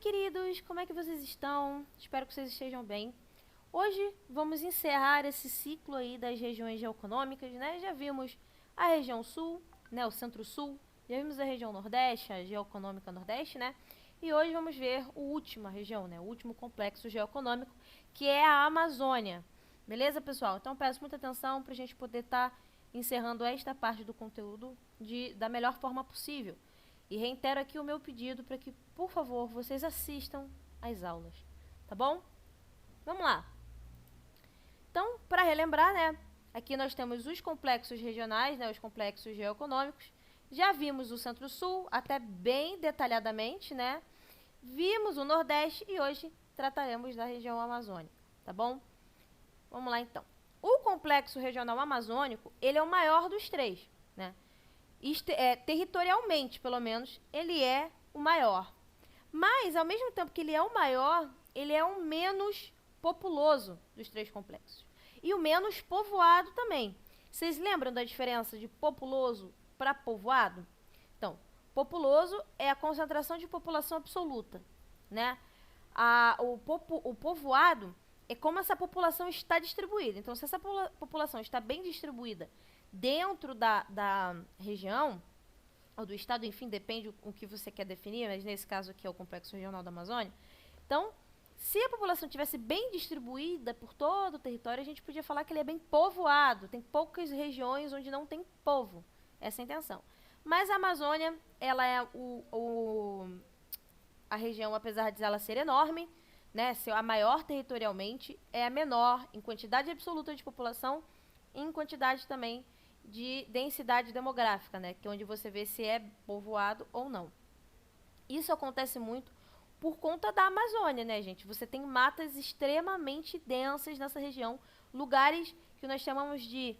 queridos, como é que vocês estão? Espero que vocês estejam bem. Hoje vamos encerrar esse ciclo aí das regiões geoeconômicas, né? Já vimos a região sul, né, o centro-sul, já vimos a região nordeste, a geoeconômica nordeste, né? E hoje vamos ver a última região, né, o último complexo geoeconômico, que é a Amazônia. Beleza, pessoal? Então peço muita atenção para a gente poder estar encerrando esta parte do conteúdo da melhor forma possível. E reitero aqui o meu pedido para que, por favor, vocês assistam às aulas, tá bom? Vamos lá. Então, para relembrar, né, aqui nós temos os complexos regionais, né, os complexos geoeconômicos. Já vimos o Centro-Sul, até bem detalhadamente, né? Vimos o Nordeste e hoje trataremos da região amazônica, tá bom? Vamos lá, então. O complexo regional amazônico, ele é o maior dos três, né? Territorialmente, pelo menos, ele é o maior. Mas, ao mesmo tempo que ele é o maior, ele é o menos populoso dos três complexos. E o menos povoado também. Vocês lembram da diferença de populoso para povoado? Então, populoso é a concentração de população absoluta, né? O povoado é como essa população está distribuída. Então, se essa população está bem distribuída dentro da região, ou do estado, enfim, depende o que você quer definir, mas nesse caso aqui é o Complexo Regional da Amazônia. Então, se a população tivesse bem distribuída por todo o território, a gente podia falar que ele é bem povoado. Tem poucas regiões onde não tem povo. Essa é a intenção. Mas a Amazônia, ela é a região, apesar de ela ser enorme, né, ser a maior territorialmente, é a menor em quantidade absoluta de população e em quantidade também de densidade demográfica, né, que é onde você vê se é povoado ou não. Isso acontece muito por conta da Amazônia, né, gente? Você tem matas extremamente densas nessa região, lugares que nós chamamos de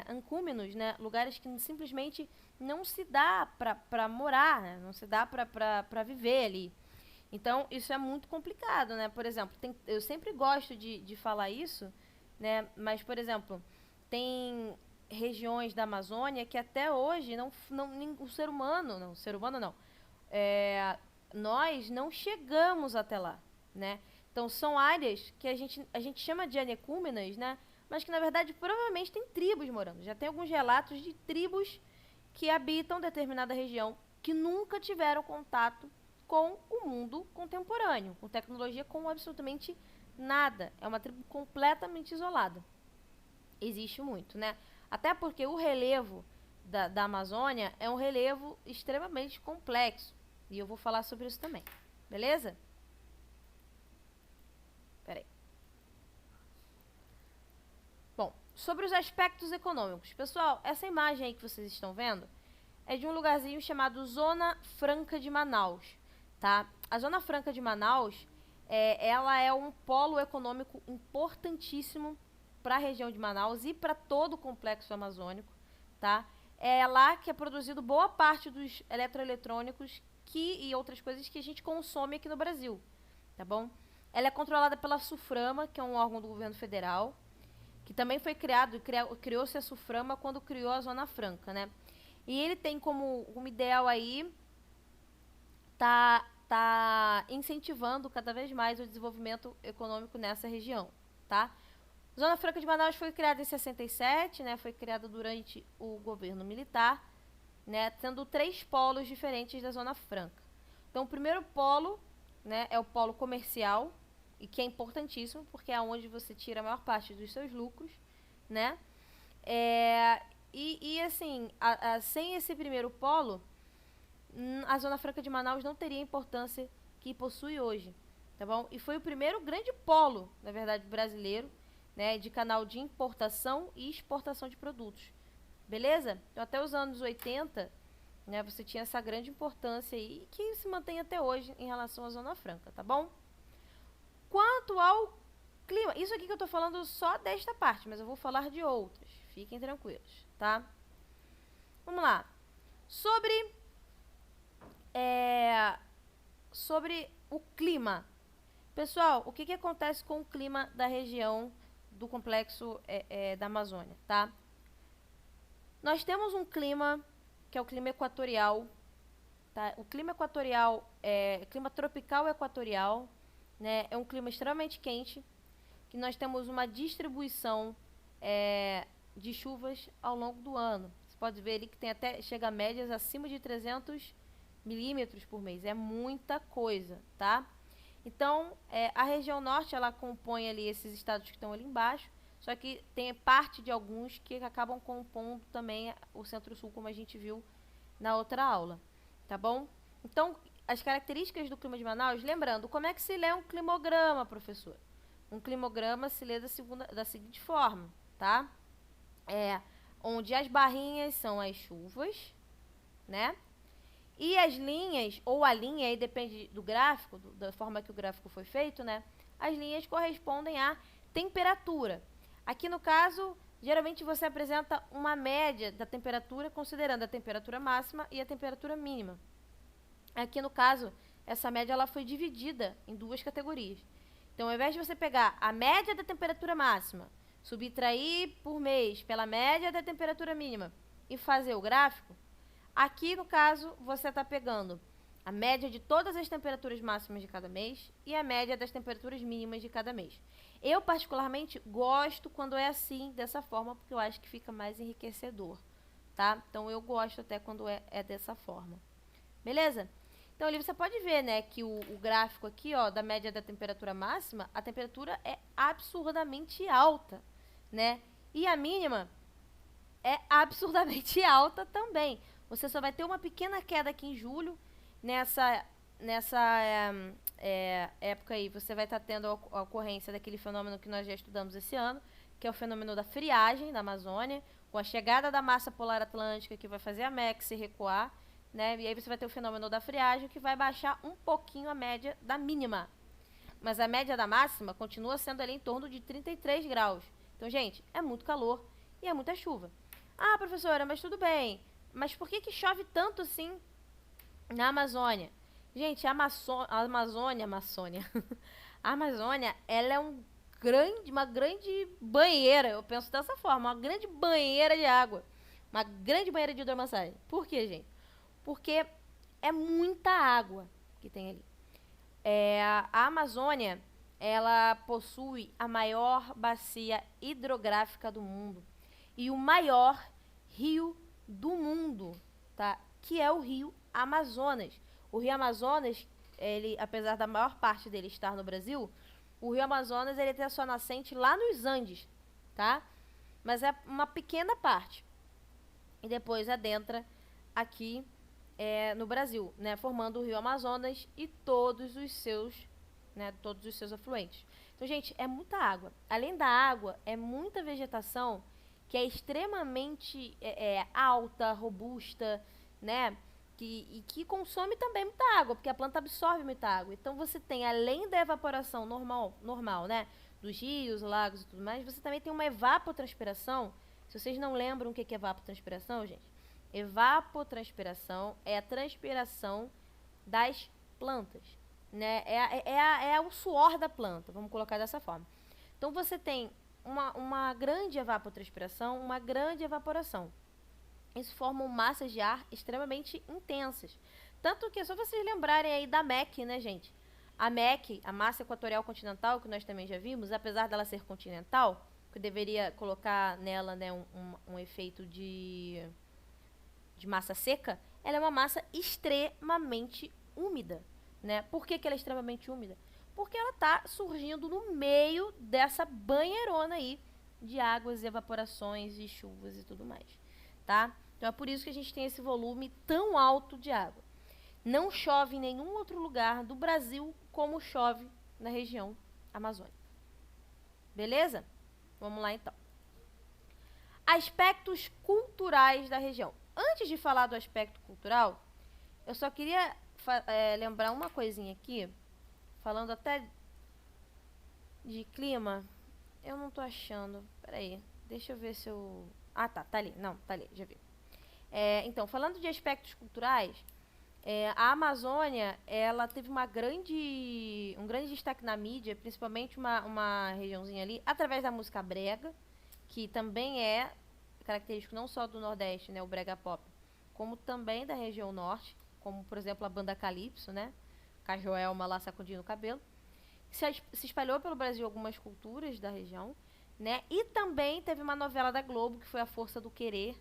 ancúminos, né, lugares que simplesmente não se dá para morar, né, não se dá para viver ali. Então, isso é muito complicado, né? Por exemplo, eu sempre gosto de falar isso, né? Mas, por exemplo, tem regiões da Amazônia que até hoje o ser humano não, nós não chegamos até lá, né? Então, são áreas que a gente chama de anecúmenas, né? Mas que, na verdade, provavelmente tem tribos morando. Já tem alguns relatos de tribos que habitam determinada região que nunca tiveram contato com o mundo contemporâneo, com tecnologia, com absolutamente nada. É uma tribo completamente isolada. Existe muito, né? Até porque o relevo da Amazônia é um relevo extremamente complexo. E eu vou falar sobre isso também. Beleza? Peraí. Bom, sobre os aspectos econômicos. Pessoal, essa imagem aí que vocês estão vendo é de um lugarzinho chamado Zona Franca de Manaus, tá? A Zona Franca de Manaus, ela é um polo econômico importantíssimo para a região de Manaus e para todo o complexo amazônico, tá? É lá que é produzido boa parte dos eletroeletrônicos e outras coisas que a gente consome aqui no Brasil, tá bom? Ela é controlada pela SUFRAMA, que é um órgão do governo federal, que também foi criou-se a SUFRAMA quando criou a Zona Franca, né? E ele tem como ideal aí tá incentivando cada vez mais o desenvolvimento econômico nessa região, tá? Zona Franca de Manaus foi criada em 67, né? Foi criada durante o governo militar, né? Tendo 3 polos diferentes da Zona Franca. Então, o primeiro polo, né, é o polo comercial, e que é importantíssimo, porque é onde você tira a maior parte dos seus lucros, né? Assim, sem esse primeiro polo, a Zona Franca de Manaus não teria a importância que possui hoje, tá bom? E foi o primeiro grande polo, na verdade, brasileiro, né, de canal de importação e exportação de produtos. Beleza? Então, até os anos 80, né, você tinha essa grande importância aí, que se mantém até hoje em relação à Zona Franca, tá bom? Quanto ao clima, isso aqui que eu tô falando só desta parte, mas eu vou falar de outras. Fiquem tranquilos, tá? Vamos lá. Sobre o clima. Pessoal, o que acontece com o clima da região do complexo da Amazônia, tá? Nós temos um clima, que é o clima equatorial, tá? O clima clima tropical equatorial, né? É um clima extremamente quente, que nós temos uma distribuição de chuvas ao longo do ano. Você pode ver ali que chega a médias acima de 300 milímetros por mês. É muita coisa, tá? Então, a região norte, ela compõe ali esses estados que estão ali embaixo, só que tem parte de alguns que acabam compondo também o centro-sul, como a gente viu na outra aula, tá bom? Então, as características do clima de Manaus, lembrando, como é que se lê um climograma, professor? Um climograma se lê da seguinte forma, tá? Onde as barrinhas são as chuvas, né? E as linhas, ou a linha, aí depende do gráfico, da forma que o gráfico foi feito, né? As linhas correspondem à temperatura. Aqui no caso, geralmente você apresenta uma média da temperatura, considerando a temperatura máxima e a temperatura mínima. Aqui no caso, essa média ela foi dividida em duas categorias. Então, ao invés de você pegar a média da temperatura máxima, subtrair por mês pela média da temperatura mínima e fazer o gráfico, aqui no caso você está pegando a média de todas as temperaturas máximas de cada mês e a média das temperaturas mínimas de cada mês. Eu, particularmente, gosto quando é assim, dessa forma, porque eu acho que fica mais enriquecedor, tá? Então, eu gosto até quando é dessa forma. Beleza? Então, ali você pode ver, né, que o gráfico aqui, ó, da média da temperatura máxima, a temperatura é absurdamente alta, né? E a mínima é absurdamente alta também. Você só vai ter uma pequena queda aqui em julho. Nessa época aí, você vai estar tendo a ocorrência daquele fenômeno que nós já estudamos esse ano, que é o fenômeno da friagem da Amazônia, com a chegada da massa polar atlântica, que vai fazer a MEC recuar, né? E aí você vai ter o fenômeno da friagem, que vai baixar um pouquinho a média da mínima. Mas a média da máxima continua sendo ali em torno de 33 graus. Então, gente, é muito calor e é muita chuva. Ah, professora, mas tudo bem. Mas por que chove tanto assim na Amazônia? Gente, a Amazônia, a Amazônia, ela é uma grande banheira, eu penso dessa forma, uma grande banheira de água, uma grande banheira de hidromassagem. Por quê, gente? Porque é muita água que tem ali. A Amazônia, ela possui a maior bacia hidrográfica do mundo e o maior rio do mundo, tá? Que é o rio Amazonas. O rio Amazonas, ele, apesar da maior parte dele estar no Brasil, o rio Amazonas ele tem a sua nascente lá nos Andes, tá? Mas é uma pequena parte. E depois adentra aqui no Brasil, né? Formando o rio Amazonas e todos os seus afluentes. Então, gente, é muita água. Além da água, é muita vegetação que é extremamente alta, robusta, né? Que consome também muita água, porque a planta absorve muita água. Então, você tem, além da evaporação normal, né? Dos rios, lagos e tudo mais, você também tem uma evapotranspiração. Se vocês não lembram o que é evapotranspiração, gente, evapotranspiração é a transpiração das plantas, né? É o suor da planta, vamos colocar dessa forma. Então, você tem uma grande evapotranspiração, uma grande evaporação. Isso formam massas de ar extremamente intensas. Tanto que, só vocês lembrarem aí da MEC, né, gente? A MEC, a massa equatorial continental, que nós também já vimos, apesar dela ser continental, que deveria colocar nela, né, um efeito de massa seca, ela é uma massa extremamente úmida, né? Por que ela é extremamente úmida? Porque ela está surgindo no meio dessa banheirona aí de águas, evaporações e chuvas e tudo mais, tá? Então é por isso que a gente tem esse volume tão alto de água. Não chove em nenhum outro lugar do Brasil como chove na região amazônica. Beleza? Vamos lá então. Aspectos culturais da região. Antes de falar do aspecto cultural, eu só queria lembrar uma coisinha aqui, falando até de clima. Eu não tô achando. Peraí, deixa eu ver se eu... Ah, tá ali. Não, tá ali, já vi. Então, falando de aspectos culturais, a Amazônia, ela teve um grande destaque na mídia, principalmente uma regiãozinha ali, através da música brega, que também é característico não só do Nordeste, né, o brega pop, como também da região Norte, como, por exemplo, a banda Calypso, né? Com a Joelma lá sacudindo o cabelo. Se espalhou pelo Brasil algumas culturas da região, né? E também teve uma novela da Globo, que foi A Força do Querer,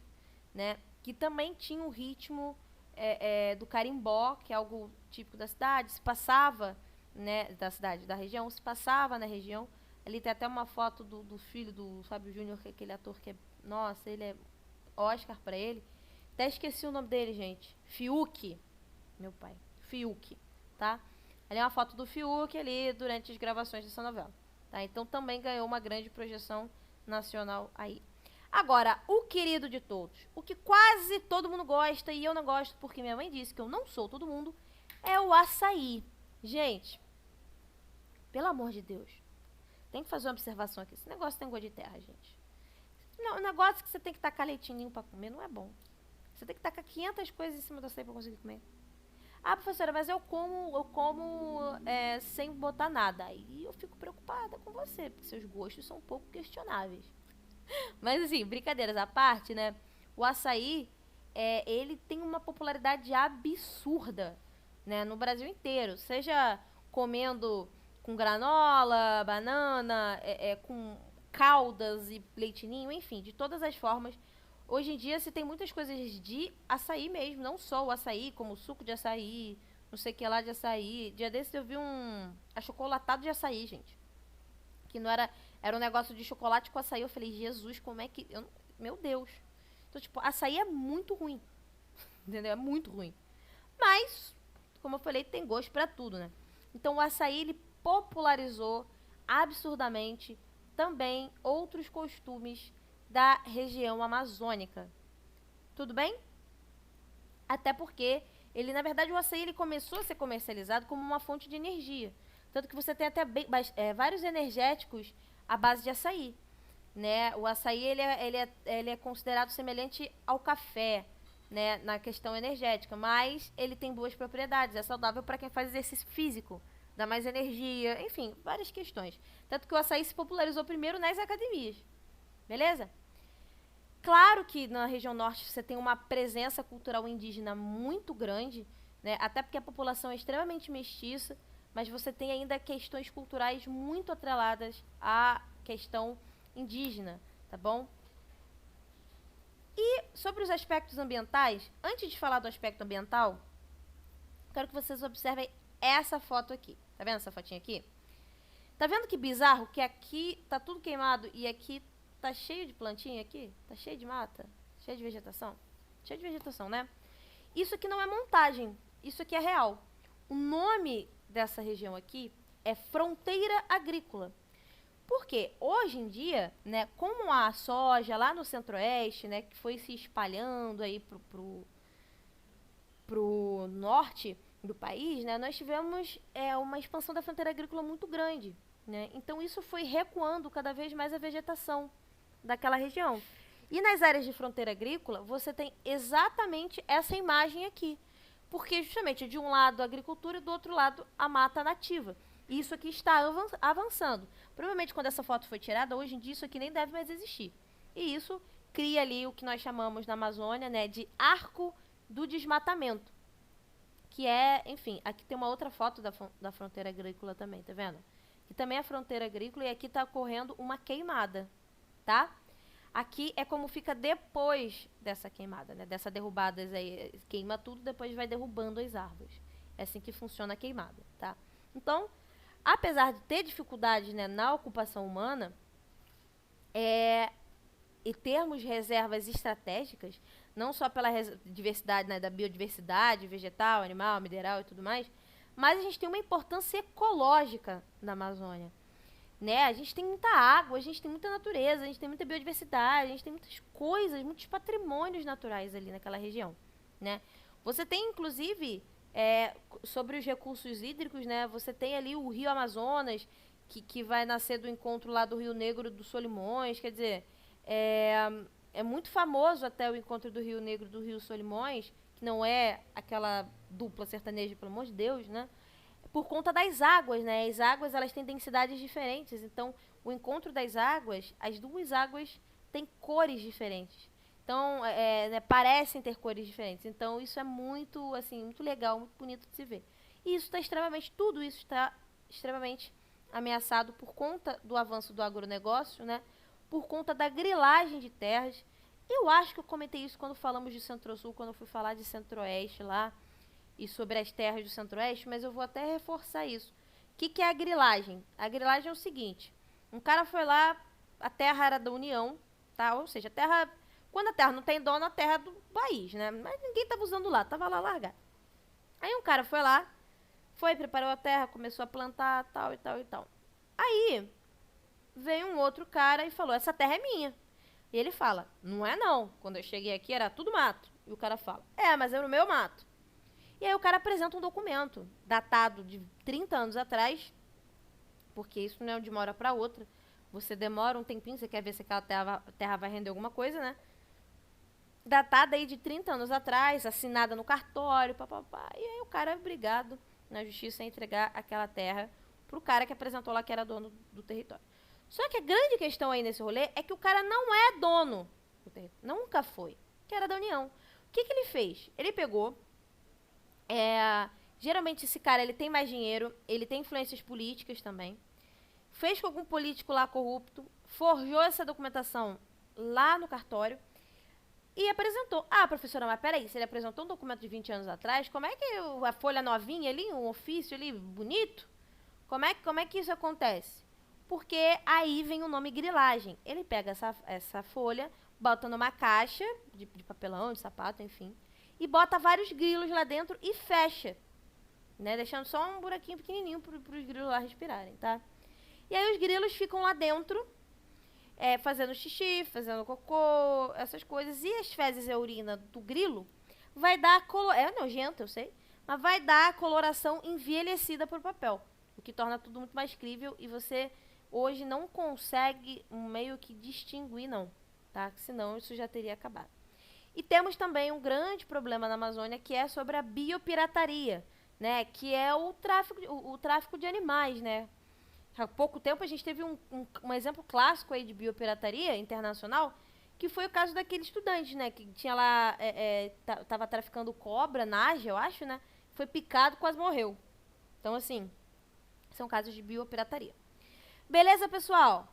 né? Que também tinha um ritmo do carimbó, que é algo típico da cidade, se passava, né, da cidade, da região, se passava na região. Ali tem até uma foto do filho do Fábio Júnior, que é aquele ator que é, nossa, ele é Oscar pra ele. Até esqueci o nome dele, gente. Fiuk, meu pai, Fiuk, tá? Ali é uma foto do Fiuk ali durante as gravações dessa novela, tá? Então também ganhou uma grande projeção nacional aí. Agora, o querido de todos, o que quase todo mundo gosta e eu não gosto porque minha mãe disse que eu não sou todo mundo, é o açaí. Gente, pelo amor de Deus, tem que fazer uma observação aqui. Esse negócio tem gosto de terra, gente. Não, o negócio que você tem que tacar leitinho pra comer não é bom. Você tem que tacar 500 coisas em cima do açaí pra conseguir comer. Ah, professora, mas eu como sem botar nada. Aí eu fico preocupada com você, porque seus gostos são um pouco questionáveis. Mas assim, brincadeiras à parte, né? O açaí, ele tem uma popularidade absurda, né? No Brasil inteiro. Seja comendo com granola, banana, com caldas e leitinho, enfim, de todas as formas. Hoje em dia se tem muitas coisas de açaí mesmo, não só o açaí, como o suco de açaí, não sei o que lá de açaí. Dia desses eu vi um achocolatado de açaí, gente. Que não era um negócio de chocolate com açaí. Eu falei, Jesus, como é que... meu Deus. Então, tipo, açaí é muito ruim. Entendeu? É muito ruim. Mas, como eu falei, tem gosto pra tudo, né? Então, o açaí, ele popularizou absurdamente também outros costumes da região amazônica. Tudo bem? Até porque, na verdade, o açaí ele começou a ser comercializado como uma fonte de energia. Tanto que você tem até vários energéticos à base de açaí. Né? O açaí ele é considerado semelhante ao café, né? Na questão energética, mas ele tem boas propriedades. É saudável para quem faz exercício físico, dá mais energia, enfim, várias questões. Tanto que o açaí se popularizou primeiro nas academias. Beleza? Claro que na região norte você tem uma presença cultural indígena muito grande, né? Até porque a população é extremamente mestiça, mas você tem ainda questões culturais muito atreladas à questão indígena, tá bom? E sobre os aspectos ambientais, antes de falar do aspecto ambiental, quero que vocês observem essa foto aqui. Tá vendo essa fotinha aqui? Tá vendo que bizarro que aqui tá tudo queimado e aqui tá cheio de plantinha aqui? Tá cheio de mata? Cheio de vegetação? Cheio de vegetação, né? Isso aqui não é montagem, isso aqui é real. O nome dessa região aqui é fronteira agrícola. Porque hoje em dia, né, como a soja lá no centro-oeste, né, que foi se espalhando aí pro norte do país, né, nós tivemos uma expansão da fronteira agrícola muito grande, né? Então isso foi recuando cada vez mais a vegetação daquela região. E nas áreas de fronteira agrícola, você tem exatamente essa imagem aqui. Porque justamente de um lado a agricultura e do outro lado a mata nativa. E isso aqui está avançando. Provavelmente quando essa foto foi tirada, hoje em dia isso aqui nem deve mais existir. E isso cria ali o que nós chamamos na Amazônia, né, de arco do desmatamento. Que é, enfim, aqui tem uma outra foto da fronteira agrícola também, tá vendo? Que também é fronteira agrícola e aqui está ocorrendo uma queimada, tá? Aqui é como fica depois dessa queimada, né? Dessa derrubada aí, queima tudo, depois vai derrubando as árvores. É assim que funciona a queimada, tá? Então, apesar de ter dificuldades, né, na ocupação humana, e termos reservas estratégicas, não só pela diversidade, né, da biodiversidade vegetal, animal, mineral e tudo mais, mas a gente tem uma importância ecológica na Amazônia. Né? A gente tem muita água, a gente tem muita natureza, a gente tem muita biodiversidade, a gente tem muitas coisas, muitos patrimônios naturais ali naquela região, né? Você tem, inclusive, sobre os recursos hídricos, né? Você tem ali o Rio Amazonas, que vai nascer do encontro lá do Rio Negro do Solimões, quer dizer, é muito famoso até o encontro do Rio Negro do Rio Solimões, que não é aquela dupla sertaneja, pelo amor de Deus, né? Por conta das águas, né? As águas, elas têm densidades diferentes. Então, o encontro das águas, as duas águas têm cores diferentes. Então, né, parecem ter cores diferentes. Então, isso é muito, assim, muito legal, muito bonito de se ver. E isso está extremamente, tudo isso está extremamente ameaçado por conta do avanço do agronegócio, né? Por conta da grilagem de terras. Eu acho que eu comentei isso quando falamos de Centro-Sul, quando eu fui falar de Centro-Oeste lá, e sobre as terras do Centro-Oeste, mas eu vou até reforçar isso. O que é a grilagem? A grilagem é o seguinte, um cara foi lá, a terra era da União, tá? Ou seja, a terra, quando a terra não tem dono, a terra é do país, né? Mas ninguém estava usando lá, estava lá largado. Aí um cara foi lá, preparou a terra, começou a plantar, tal e tal e tal. Aí veio um outro cara e falou, essa terra é minha. E ele fala, não é não, quando eu cheguei aqui era tudo mato. E o cara fala, mas era o meu mato. E aí o cara apresenta um documento datado de 30 anos atrás, porque isso não é de uma hora para outra. Você demora um tempinho, você quer ver se aquela terra vai render alguma coisa, né? Datada aí de 30 anos atrás, assinada no cartório, papapá. E aí o cara é obrigado na justiça a entregar aquela terra pro cara que apresentou lá que era dono do território. Só que a grande questão aí nesse rolê é que o cara não é dono do território. Nunca foi. Que era da União. O que ele fez? Ele pegou... geralmente esse cara ele tem mais dinheiro, ele tem influências políticas também. Fez com algum político lá corrupto, forjou essa documentação lá no cartório e apresentou. Ah, professora, mas peraí, se ele apresentou um documento de 20 anos atrás, como é que a folha novinha ali, um ofício ali bonito, como é que isso acontece? Porque aí vem o nome grilagem. Ele pega essa folha, bota numa caixa de papelão, de sapato, enfim, e bota vários grilos lá dentro e fecha, né? Deixando só um buraquinho pequenininho para os grilos lá respirarem, tá? E aí os grilos ficam lá dentro, fazendo xixi, fazendo cocô, essas coisas. E as fezes e a urina do grilo vai dar... É nojento, eu sei, mas vai dar a coloração envelhecida pro papel, o que torna tudo muito mais crível e você hoje não consegue meio que distinguir, não, tá? Senão isso já teria acabado. E temos também um grande problema na Amazônia, que é sobre a biopirataria, né? Que é o tráfico de animais, né? Há pouco tempo a gente teve um exemplo clássico aí de biopirataria internacional, que foi o caso daquele estudante, né? Que tinha lá, tava traficando cobra, naja, eu acho, né? Foi picado, quase morreu. Então, assim, são casos de biopirataria. Beleza, pessoal?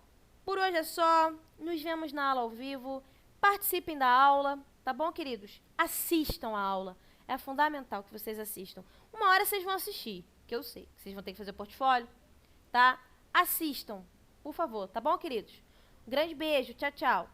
Por hoje é só. Nos vemos na aula ao vivo. Participem da aula, tá bom, queridos? Assistam a aula. É fundamental que vocês assistam. Uma hora vocês vão assistir, que eu sei. Vocês vão ter que fazer portfólio, tá? Assistam, por favor, tá bom, queridos? Um grande beijo, tchau, tchau.